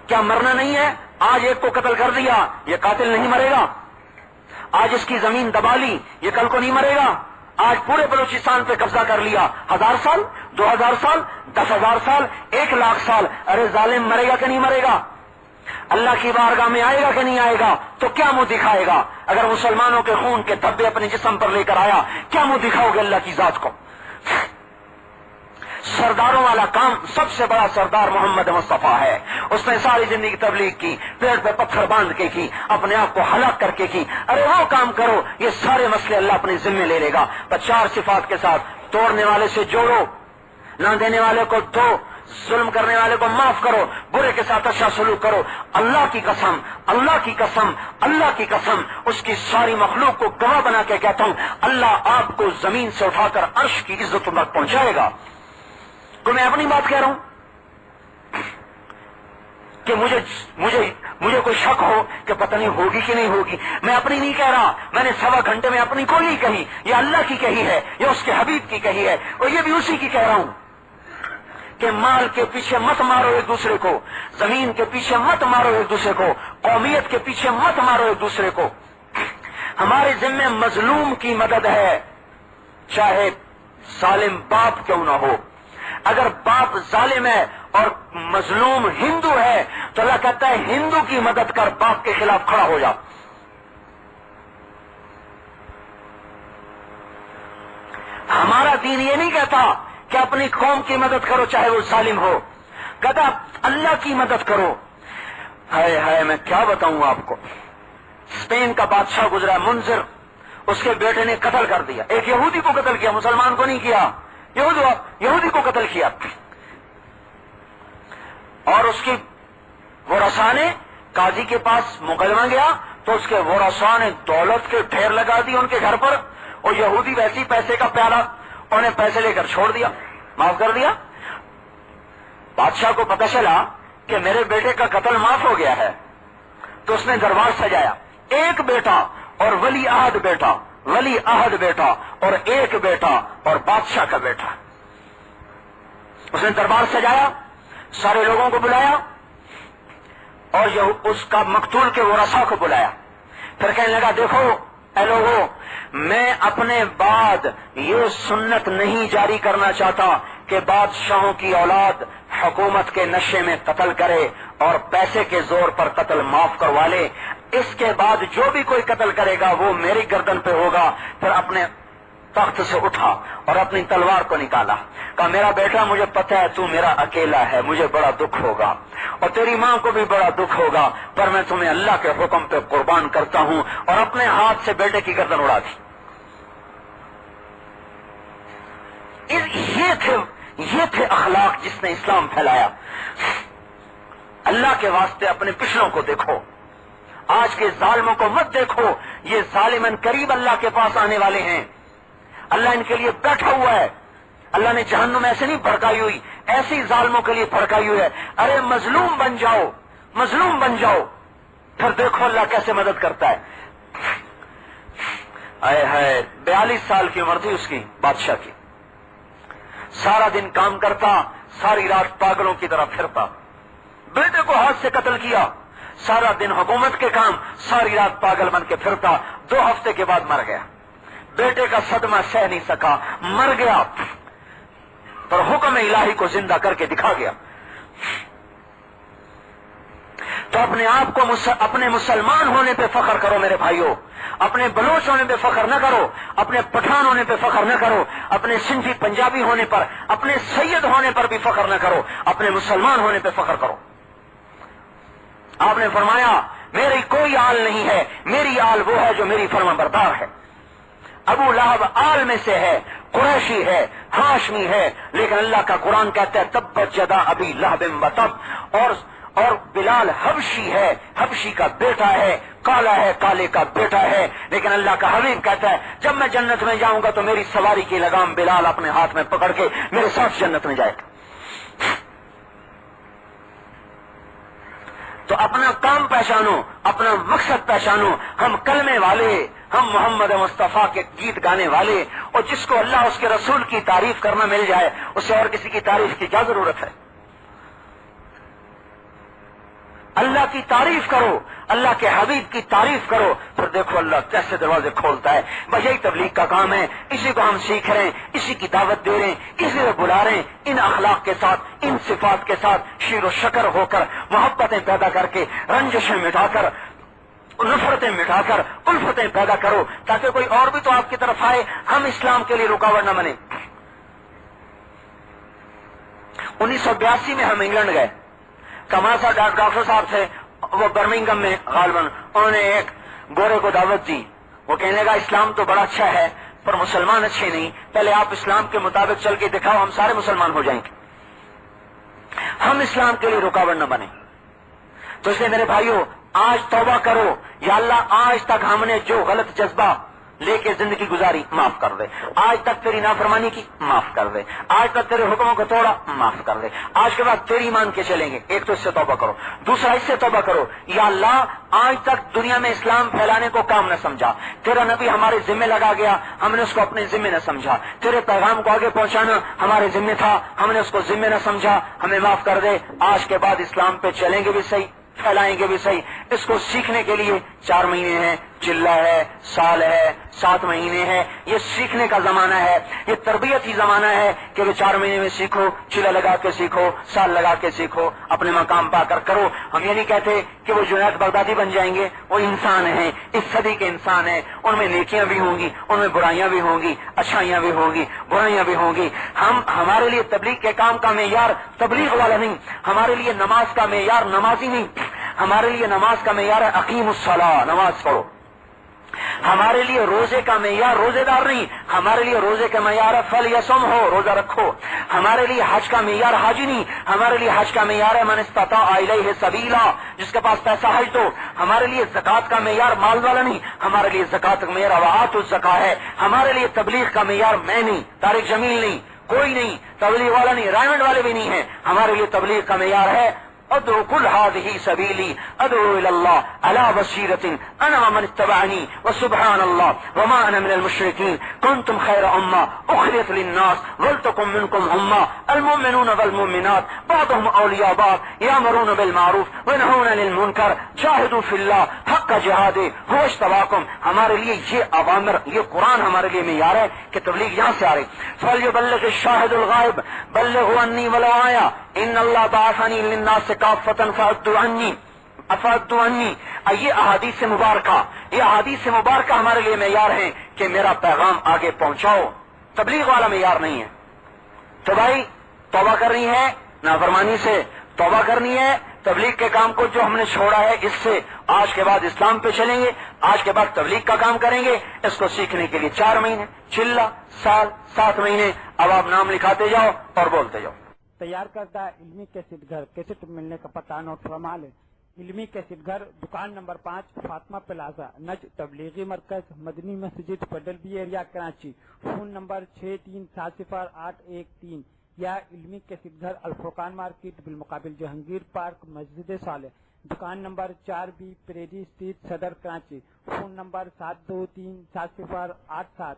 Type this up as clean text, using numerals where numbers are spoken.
کیا مرنا نہیں ہے؟ آج ایک کو قتل کر دیا، یہ قاتل نہیں مرے گا؟ آج اس کی زمین دبا لی، یہ کل کو نہیں مرے گا؟ آج پورے بلوچستان پہ قبضہ کر لیا، 1000 سال، 2000 سال، 10,000 سال، 1,00,000 سال، ارے ظالم مرے گا کہ نہیں مرے گا؟ اللہ کی بارگاہ میں آئے گا کہ نہیں آئے گا؟ تو کیا منہ دکھائے گا؟ اگر مسلمانوں کے خون کے دھبے اپنے جسم پر لے کر آیا، کیا منہ دکھاؤ گے اللہ کی ذات کو؟ سرداروں والا کام سب سے بڑا سردار محمد مصطفیٰ ہے. اس نے ساری زندگی تبلیغ کی، پیڑ پہ پتھر باندھ کے کی، اپنے آپ کو ہلاک کر کے کی. ارے وہ کام کرو، یہ سارے مسئلے اللہ اپنے ذمے لے لے گا. پر 4 صفات کے ساتھ: توڑنے والے سے جوڑو، نہ دینے والے کو دو، ظلم کرنے والے کو معاف کرو، برے کے ساتھ اچھا سلوک کرو. اللہ کی قسم، اللہ کی قسم، اللہ کی قسم، اس کی ساری مخلوق کو گواہ بنا کے کہتا ہوں، اللہ آپ کو زمین سے اٹھا کر عرش کی عزت تک پہنچائے گا. تو میں اپنی بات کہہ رہا ہوں کہ مجھے کوئی شک ہو کہ پتہ نہیں ہوگی کہ نہیں ہوگی. میں اپنی نہیں کہہ رہا، میں نے 1.25 گھنٹے میں اپنی کوئی نہیں کہی، یہ اللہ کی کہی ہے، یہ اس کے حبیب کی کہی ہے، اور یہ بھی اسی کی کہہ رہا ہوں کہ مال کے پیچھے مت مارو ایک دوسرے کو، زمین کے پیچھے مت مارو ایک دوسرے کو، قومیت کے پیچھے مت مارو ایک دوسرے کو. ہمارے ذمے مظلوم کی مدد ہے، چاہے ظالم باپ کیوں نہ ہو. اگر باپ ظالم ہے اور مظلوم ہندو ہے تو اللہ کہتا ہے ہندو کی مدد کر، باپ کے خلاف کھڑا ہو جا. ہمارا دین یہ نہیں کہتا کہ اپنی قوم کی مدد کرو چاہے وہ ظالم ہو، کہتا اللہ کی مدد کرو. ہائے ہائے، میں کیا بتاؤں آپ کو. اسپین کا بادشاہ گزرا ہے منظر، اس کے بیٹے نے قتل کر دیا، ایک یہودی کو قتل کیا، مسلمان کو نہیں کیا، یہودی کو قتل کیا. اور اس کی ورثاء نے قاضی کے پاس مقدمہ گیا تو اس کے ورثاء نے دولت کے ڈھیر لگا دی ان کے گھر پر، اور یہودی ویسی پیسے کا پیالہ، انہیں پیسے لے کر چھوڑ دیا، معاف کر دیا. بادشاہ کو پتہ چلا کہ میرے بیٹے کا قتل معاف ہو گیا ہے تو اس نے دربار سجایا، ایک بیٹا اور ولی عہد بیٹا، ولی عہد بیٹا اور ایک بیٹا اور بادشاہ کا بیٹا. اس نے دربار سجایا، سارے لوگوں کو بلایا اور اس کا مقتول کے ورثاء کو بلایا. پھر کہنے لگا دیکھو اے لوگوں، میں اپنے بعد یہ سنت نہیں جاری کرنا چاہتا کہ بادشاہوں کی اولاد حکومت کے نشے میں قتل کرے اور پیسے کے زور پر قتل معاف کروا لے. اس کے بعد جو بھی کوئی قتل کرے گا وہ میری گردن پہ ہوگا. پھر اپنے تخت سے اٹھا اور اپنی تلوار کو نکالا، کہا میرا بیٹا مجھے پتہ ہے تو میرا اکیلا ہے، مجھے بڑا دکھ ہوگا اور تیری ماں کو بھی بڑا دکھ ہوگا، پر میں تمہیں اللہ کے حکم پہ قربان کرتا ہوں. اور اپنے ہاتھ سے بیٹے کی گردن اڑا دی. یہ تھے اخلاق جس نے اسلام پھیلایا. اللہ کے واسطے اپنے پچھلوں کو دیکھو، آج کے ظالموں کو مت دیکھو. یہ ظالمن قریب اللہ کے پاس آنے والے ہیں، اللہ ان کے لیے بیٹھا ہوا ہے. اللہ نے جہنم ایسے نہیں بھڑکائی ہوئی، ایسی ظالموں کے لیے بھڑکائی ہوئی ہے. ارے مظلوم بن جاؤ، مظلوم بن جاؤ، پھر دیکھو اللہ کیسے مدد کرتا ہے. آئے ہائے، 42 سال کی عمر تھی اس کی، بادشاہ کی. سارا دن کام کرتا، ساری رات پاگلوں کی طرح پھرتا. بیٹے کو ہاتھ سے قتل کیا، سارا دن حکومت کے کام، ساری رات پاگل بن کے پھرتا. 2 ہفتے کے بعد مر گیا. بیٹے کا صدمہ سہ نہیں سکا، مر گیا، پر حکم الہی کو زندہ کر کے دکھا گیا. تو اپنے آپ کو اپنے مسلمان ہونے پہ فخر کرو میرے بھائیوں، اپنے بلوچ ہونے پہ فخر نہ کرو، اپنے پٹھان ہونے پہ فخر نہ کرو، اپنے سندھی پنجابی ہونے پر، اپنے سید ہونے پر بھی فخر نہ کرو، اپنے مسلمان ہونے پہ فخر کرو. آپ نے فرمایا میری کوئی آل نہیں ہے، میری آل وہ ہے جو میری فرما بردار ہے. ابو لہب آل میں سے ہے، قریشی ہے، ہاشمی ہے، لیکن اللہ کا قرآن کہتا ہے تبت یدا ابی لہب وتب. اور بلال حبشی ہے، حبشی کا بیٹا ہے، کالا ہے، کالے کا بیٹا ہے، لیکن اللہ کا حبیب کہتا ہے جب میں جنت میں جاؤں گا تو میری سواری کی لگام بلال اپنے ہاتھ میں پکڑ کے میرے ساتھ جنت میں جائے گا. تو اپنا کام پہچانو، اپنا مقصد پہچانو. ہم کلمے والے، ہم محمد مصطفیٰ کے گیت گانے والے، اور جس کو اللہ اس کے رسول کی تعریف کرنا مل جائے اسے اور کسی کی تعریف کی کیا ضرورت ہے. اللہ کی تعریف کرو، اللہ کے حبیب کی تعریف کرو، پھر دیکھو اللہ کیسے دروازے کھولتا ہے۔ بس یہی تبلیغ کا کام ہے، اسی کو ہم سیکھ رہے ہیں، اسی کی دعوت دے رہے ہیں، اسی کو بلا رہے ہیں، ان اخلاق کے ساتھ، ان صفات کے ساتھ شیر و شکر ہو کر، محبتیں پیدا کر کے، رنجشیں مٹا کر، نفرتیں مٹا کر الفتیں پیدا کرو، تاکہ کوئی اور بھی تو آپ کی طرف آئے، ہم اسلام کے لیے رکاوٹ نہ بنے۔ 1982 میں ہم انگلینڈ گئے، کمال صاحب ڈاکٹر صاحب تھے، وہ برمنگم میں غالباً، انہوں نے ایک گورے کو دعوت دی، وہ کہنے لگا اسلام تو بڑا اچھا ہے پر مسلمان اچھے نہیں، پہلے آپ اسلام کے مطابق چل کے دکھاؤ، ہم سارے مسلمان ہو جائیں گے، ہم اسلام کے لیے رکاوٹ نہ بنے۔ تو اس لیے میرے بھائیوں آج توبہ کرو، یا اللہ آج تک ہم نے جو غلط جذبہ لے کے زندگی گزاری معاف کر دے، آج تک تیری نافرمانی کی معاف کر دے، آج تک تیرے حکموں کو توڑا معاف کر دے، آج کے بعد تیری مان کے چلیں گے۔ ایک تو اس سے توبہ کرو، دوسرا اس سے توبہ کرو، یا اللہ آج تک دنیا میں اسلام پھیلانے کو کام نہ سمجھا، تیرا نبی ہمارے ذمہ لگا گیا، ہم نے اس کو اپنے ذمہ نہ سمجھا، تیرے پیغام کو آگے پہنچانا ہمارے ذمہ تھا، ہم نے اس کو ذمہ نہ سمجھا، ہمیں معاف کر دے۔ آج کے بعد اسلام پہ چلیں گے بھی صحیح، پھیلائیں گے بھی صحیح۔ اس کو سیکھنے کے لیے 4 مہینے ہیں، چلہ ہے، سال ہے، 7 مہینے ہے، یہ سیکھنے کا زمانہ ہے، یہ تربیتی زمانہ ہے کہ وہ 4 مہینے میں سیکھو، چلہ لگا کے سیکھو، سال لگا کے سیکھو، اپنے مقام پا کر کرو۔ ہم یہ نہیں کہتے کہ وہ جنید بغدادی بن جائیں گے، وہ انسان ہیں، اس صدی کے انسان ہیں، ان میں نیکیاں بھی ہوں گی، ان میں برائیاں بھی ہوں گی، اچھائیاں بھی ہوں گی، برائیاں بھی ہوں گی۔ ہمارے لیے تبلیغ کے کام کا معیار تبلیغ والا نہیں، ہمارے لیے نماز کا معیار نمازی نہیں، ہمارے لیے نماز کا معیار ہے اقیم الصلاۃ، نماز پڑھو۔ ہمارے لیے روزے کا معیار روزے دار نہیں، ہمارے لیے روزے کا معیار ہے فلیصم ہو، روزہ رکھو۔ ہمارے لیے حج کا معیار حاجی نہیں، ہمارے لیے حج کا معیار ہے من استطاع الیہ سبیلا، جس کے پاس پیسہ حج دو۔ ہمارے لیے زکوٰۃ کا معیار مال والا نہیں، ہمارے لیے زکوٰۃ کا معیار وآتوا الزکاۃ ہے۔ ہمارے لیے تبلیغ کا معیار میں نہیں، طارق جمیل نہیں، کوئی نہیں، تبلیغ والا نہیں، رائمنڈ والے بھی نہیں ہیں۔ ہمارے لیے تبلیغ کا معیار ہے ادعو قل هذه سبيلي ادعو الى الله على بصيرة انا ومن اتبعني وسبحان الله وما انا من المشركين كنتم خير امة اخرجت للناس ولتكن منكم امة المؤمنون والمؤمنات بعضهم اولياء بعض يأمرون بالمعروف وينهون عن المنكر جاهدوا في الله حق جهاده هو اجتباكم۔ ہمارے لیے یہ اوامر، یہ قرآن ہمارے لیے معیار ہے کہ تبلیغ یہاں سے آ رہی۔ فَلْيُبَلِّغِ الشَّاهِدُ الْغَائِبَ بَلِّغْ عَنِّي وَلَوْ آيَةً إِنَّ اللَّهَ بَعَثَنِي لِلنَّاسِ كَافَّةً فَأَدُّوا عَنِّي۔ یہ احادیث مبارکہ، یہ احادیث مبارکہ ہمارے لیے معیار ہیں کہ میرا پیغام آگے پہنچاؤ، تبلیغ والا معیار نہیں ہے۔ تو بھائی توبہ کرنی ہے نافرمانی سے، توبہ کرنی ہے تبلیغ کے کام کو جو ہم نے چھوڑا ہے اس سے، آج کے بعد اسلام پہ چلیں گے، آج کے بعد تبلیغ کا کام کریں گے۔ اس کو سیکھنے کے لیے 4 مہینے، چلہ، سال، 7 مہینے، اب آپ نام لکھاتے جاؤ اور بولتے جاؤ۔ تیار کردہ علمی کیسٹ گھر، کیسٹ ملنے کا پتہ نوٹ فرما لیں۔ علمی کیسٹ گھر، دکان نمبر 5، فاطمہ پلازا، نج تبلیغی مرکز، مدنی مسجد، پڈل B area, Karachi. Phone number 63708113 یا علمی کیسٹ گھر، الفرقان مارکیٹ بالمقابل جہانگیر پارک، مسجد صالح، دکان نمبر 4B، پریڈی اسٹریٹ، صدر، کراچی۔ Phone number 72370887